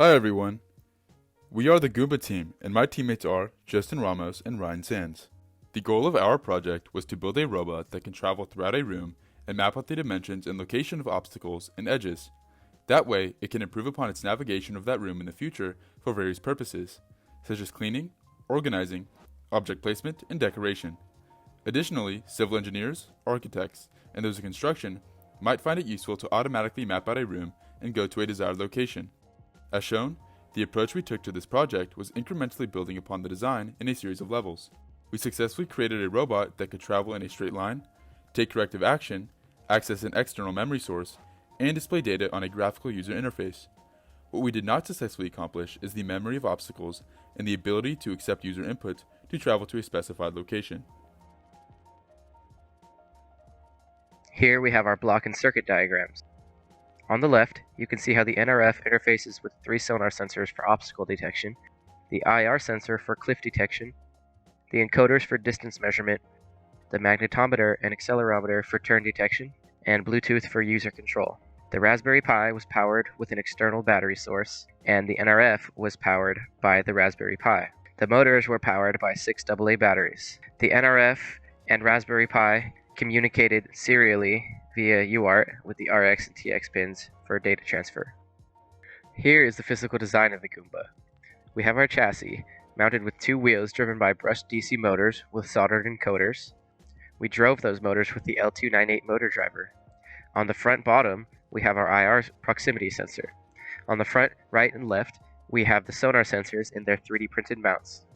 Hi everyone, we are the Goomba team and my teammates are Justin Ramos and Ryan Sands. The goal of our project was to build a robot that can travel throughout a room and map out the dimensions and location of obstacles and edges. That way, it can improve upon its navigation of that room in the future for various purposes, such as cleaning, organizing, object placement, and decoration. Additionally, civil engineers, architects, and those in construction might find it useful to automatically map out a room and go to a desired location. As shown, the approach we took to this project was incrementally building upon the design in a series of levels. We successfully created a robot that could travel in a straight line, take corrective action, access an external memory source, and display data on a graphical user interface. What we did not successfully accomplish is the memory of obstacles and the ability to accept user input to travel to a specified location. Here we have our block and circuit diagrams. On the left, you can see how the NRF interfaces with 3 sonar sensors for obstacle detection, the IR sensor for cliff detection, the encoders for distance measurement, the magnetometer and accelerometer for turn detection, and Bluetooth for user control. The Raspberry Pi was powered with an external battery source, and the NRF was powered by the Raspberry Pi. The motors were powered by 6 AA batteries. The NRF and Raspberry Pi communicated serially via UART with the RX and TX pins for data transfer. Here is the physical design of the Goomba. We have our chassis, mounted with 2 wheels driven by brushed DC motors with soldered encoders. We drove those motors with the L298 motor driver. On the front bottom, we have our IR proximity sensor. On the front, right, and left, we have the sonar sensors in their 3D printed mounts.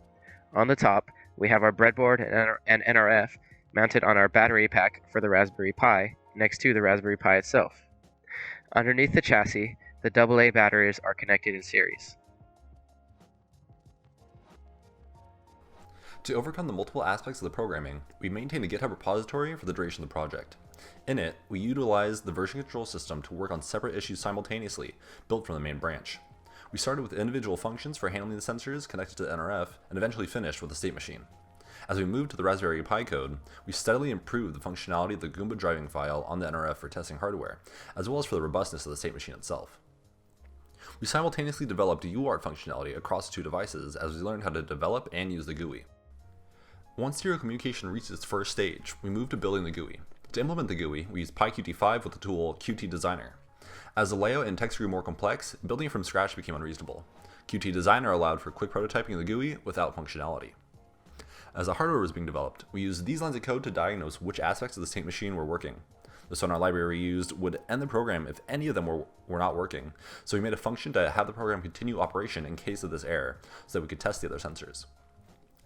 On the top, we have our breadboard and NRF mounted on our battery pack for the Raspberry Pi next to the Raspberry Pi itself. Underneath the chassis, the AA batteries are connected in series. To overcome the multiple aspects of the programming, we maintained a GitHub repository for the duration of the project. In it, we utilized the version control system to work on separate issues simultaneously, built from the main branch. We started with individual functions for handling the sensors connected to the NRF, and eventually finished with the state machine. As we moved to the Raspberry Pi code, we steadily improved the functionality of the Goomba driving file on the NRF for testing hardware, as well as for the robustness of the state machine itself. We simultaneously developed UART functionality across the 2 devices as we learned how to develop and use the GUI. Once serial communication reached its first stage, we moved to building the GUI. To implement the GUI, we used PyQt5 with the tool Qt Designer. As the layout and text grew more complex, building it from scratch became unreasonable. Qt Designer allowed for quick prototyping of the GUI without functionality. As the hardware was being developed, we used these lines of code to diagnose which aspects of the state machine were working. The sonar library we used would end the program if any of them were not working, so we made a function to have the program continue operation in case of this error, so that we could test the other sensors.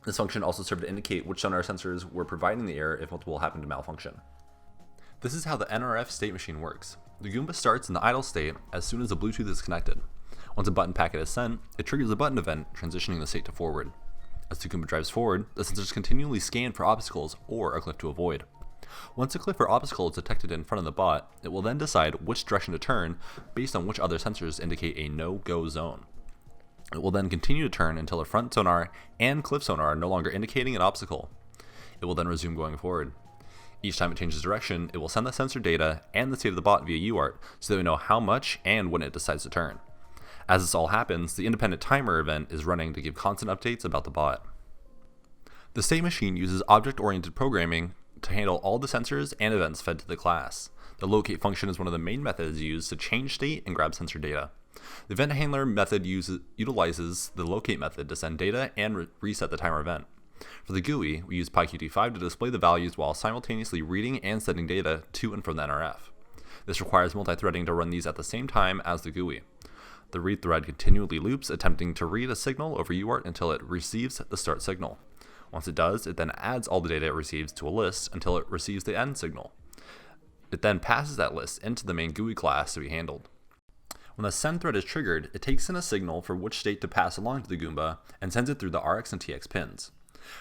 This function also served to indicate which sonar sensors were providing the error if multiple happened to malfunction. This is how the NRF state machine works. The Goomba starts in the idle state as soon as the Bluetooth is connected. Once a button packet is sent, it triggers a button event transitioning the state to forward. As the Goomba drives forward, the sensors continually scan for obstacles or a cliff to avoid. Once a cliff or obstacle is detected in front of the bot, it will then decide which direction to turn based on which other sensors indicate a no-go zone. It will then continue to turn until the front sonar and cliff sonar are no longer indicating an obstacle. It will then resume going forward. Each time it changes direction, it will send the sensor data and the state of the bot via UART so that we know how much and when it decides to turn. As this all happens, the independent timer event is running to give constant updates about the bot. The state machine uses object-oriented programming to handle all the sensors and events fed to the class. The locate function is one of the main methods used to change state and grab sensor data. The event handler method utilizes the locate method to send data and reset the timer event. For the GUI, we use PyQt5 to display the values while simultaneously reading and sending data to and from the NRF. This requires multi-threading to run these at the same time as the GUI. The read thread continually loops, attempting to read a signal over UART until it receives the start signal. Once it does, it then adds all the data it receives to a list until it receives the end signal. It then passes that list into the main GUI class to be handled. When the send thread is triggered, it takes in a signal for which state to pass along to the Goomba and sends it through the RX and TX pins.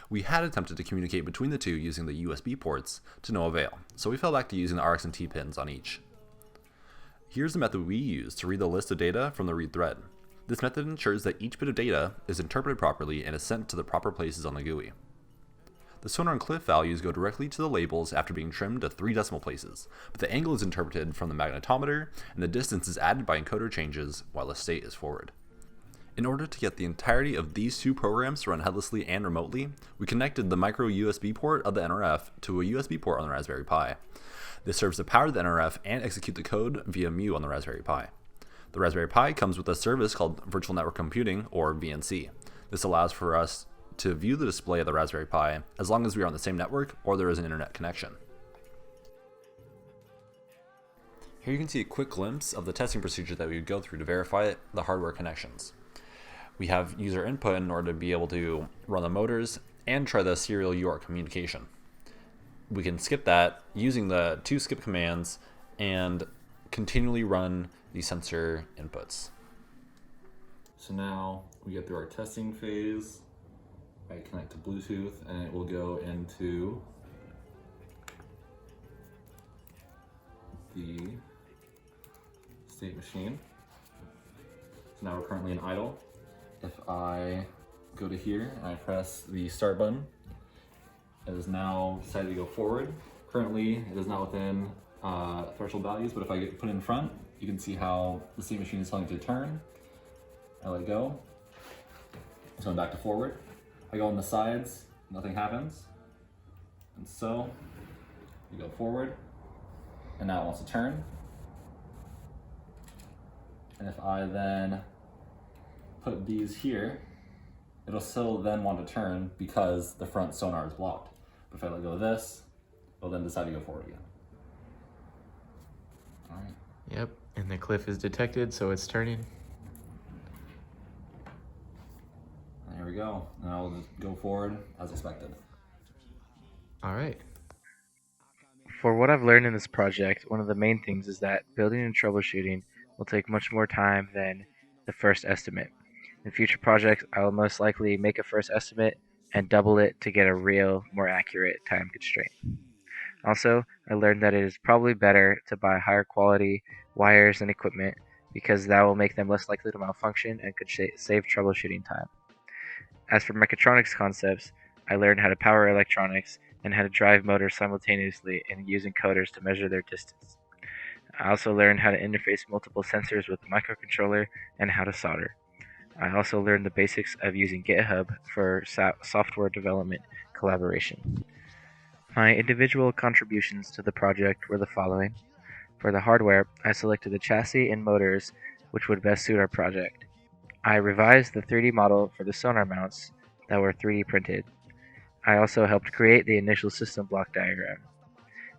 We had attempted to communicate between the two using the USB ports to no avail, so we fell back to using the RX and T pins on each. Here's the method we use to read the list of data from the read thread. This method ensures that each bit of data is interpreted properly and is sent to the proper places on the GUI. The sonar and cliff values go directly to the labels after being trimmed to 3 decimal places, but the angle is interpreted from the magnetometer and the distance is added by encoder changes while the state is forward. In order to get the entirety of these two programs to run headlessly and remotely, we connected the micro USB port of the NRF to a USB port on the Raspberry Pi. This serves to power the NRF and execute the code via Mu on the Raspberry Pi. The Raspberry Pi comes with a service called Virtual Network Computing, or VNC. This allows for us to view the display of the Raspberry Pi as long as we are on the same network or there is an internet connection. Here you can see a quick glimpse of the testing procedure that we would go through to verify the hardware connections. We have user input in order to be able to run the motors and try the serial UART communication. We can skip that using the 2 skip commands and continually run the sensor inputs. So now we get through our testing phase. I connect to Bluetooth and it will go into the state machine. So now we're currently in idle. If I go to here and I press the start button, it is now decided to go forward. Currently, it is not within threshold values, but if I put it in front, you can see how the state machine is telling it to turn. I let go. It's going back to forward. I go on the sides, nothing happens. And so, we go forward, and now it wants to turn. And if I then put these here, it'll still then want to turn because the front sonar is blocked. But if I let go of this, it'll then decide to go forward again. All right. Yep, and the cliff is detected, so it's turning. And here we go. Now we'll just go forward as expected. All right. For what I've learned in this project, one of the main things is that building and troubleshooting will take much more time than the first estimate. In future projects, I will most likely make a first estimate and double it to get a real, more accurate time constraint. Also, I learned that it is probably better to buy higher quality wires and equipment because that will make them less likely to malfunction and could save troubleshooting time. As for mechatronics concepts, I learned how to power electronics and how to drive motors simultaneously and using coders to measure their distance. I also learned how to interface multiple sensors with the microcontroller and how to solder. I also learned the basics of using GitHub for software development collaboration. My individual contributions to the project were the following. For the hardware, I selected the chassis and motors which would best suit our project. I revised the 3D model for the sonar mounts that were 3D printed. I also helped create the initial system block diagram.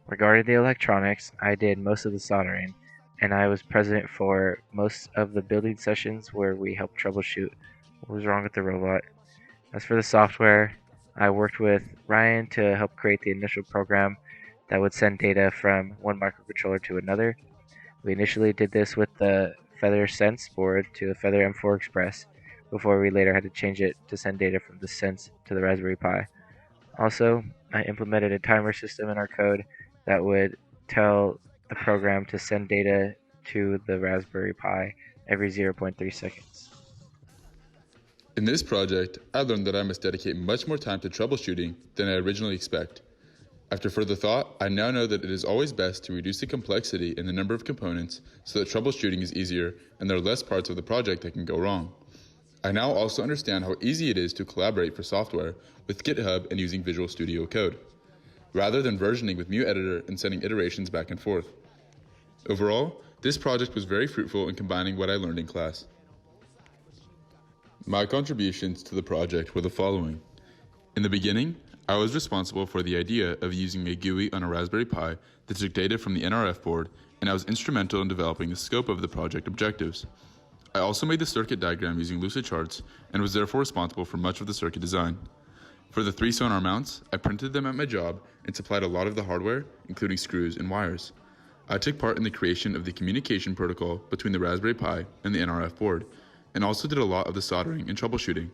Regarding the electronics, I did most of the soldering, and I was present for most of the building sessions where we helped troubleshoot what was wrong with the robot. As for the software, I worked with Ryan to help create the initial program that would send data from one microcontroller to another. We initially did this with the Feather Sense board to the Feather M4 Express, before we later had to change it to send data from the Sense to the Raspberry Pi. Also, I implemented a timer system in our code that would tell the program to send data to the Raspberry Pi every 0.3 seconds. In this project, I learned that I must dedicate much more time to troubleshooting than I originally expect. After further thought, I now know that it is always best to reduce the complexity in the number of components so that troubleshooting is easier and there are less parts of the project that can go wrong. I now also understand how easy it is to collaborate for software with GitHub and using Visual Studio Code, rather than versioning with Mu Editor and sending iterations back and forth. Overall, this project was very fruitful in combining what I learned in class. My contributions to the project were the following. In the beginning, I was responsible for the idea of using a GUI on a Raspberry Pi that took data from the NRF board, and I was instrumental in developing the scope of the project objectives. I also made the circuit diagram using Lucid Charts and was therefore responsible for much of the circuit design. For the 3 sonar mounts, I printed them at my job and supplied a lot of the hardware, including screws and wires. I took part in the creation of the communication protocol between the Raspberry Pi and the NRF board, and also did a lot of the soldering and troubleshooting.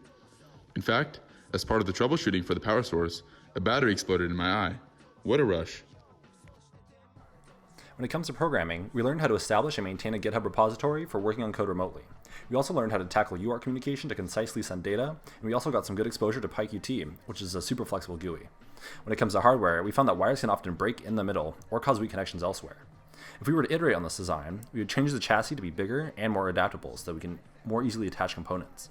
In fact, as part of the troubleshooting for the power source, a battery exploded in my eye. What a rush. When it comes to programming, we learned how to establish and maintain a GitHub repository for working on code remotely. We also learned how to tackle UART communication to concisely send data, and we also got some good exposure to PyQt, which is a super flexible GUI. When it comes to hardware, we found that wires can often break in the middle or cause weak connections elsewhere. If we were to iterate on this design, we would change the chassis to be bigger and more adaptable so that we can more easily attach components.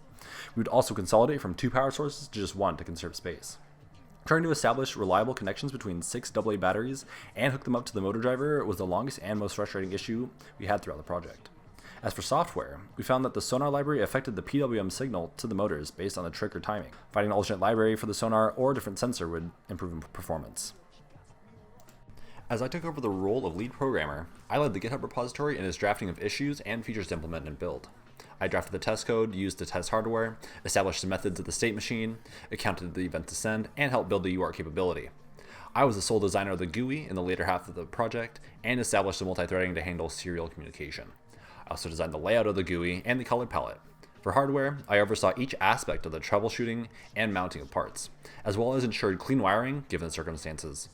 We would also consolidate from 2 power sources to just 1 to conserve space. Trying to establish reliable connections between 6 AA batteries and hook them up to the motor driver was the longest and most frustrating issue we had throughout the project. As for software, we found that the sonar library affected the PWM signal to the motors based on the trick or timing. Finding an alternate library for the sonar or a different sensor would improve in performance. As I took over the role of lead programmer, I led the GitHub repository in its drafting of issues and features to implement and build. I drafted the test code used to test hardware, established the methods of the state machine, accounted the event to send, and helped build the UART capability. I was the sole designer of the GUI in the later half of the project and established the multi-threading to handle serial communication. I also designed the layout of the GUI and the color palette. For hardware, I oversaw each aspect of the troubleshooting and mounting of parts, as well as ensured clean wiring given the circumstances.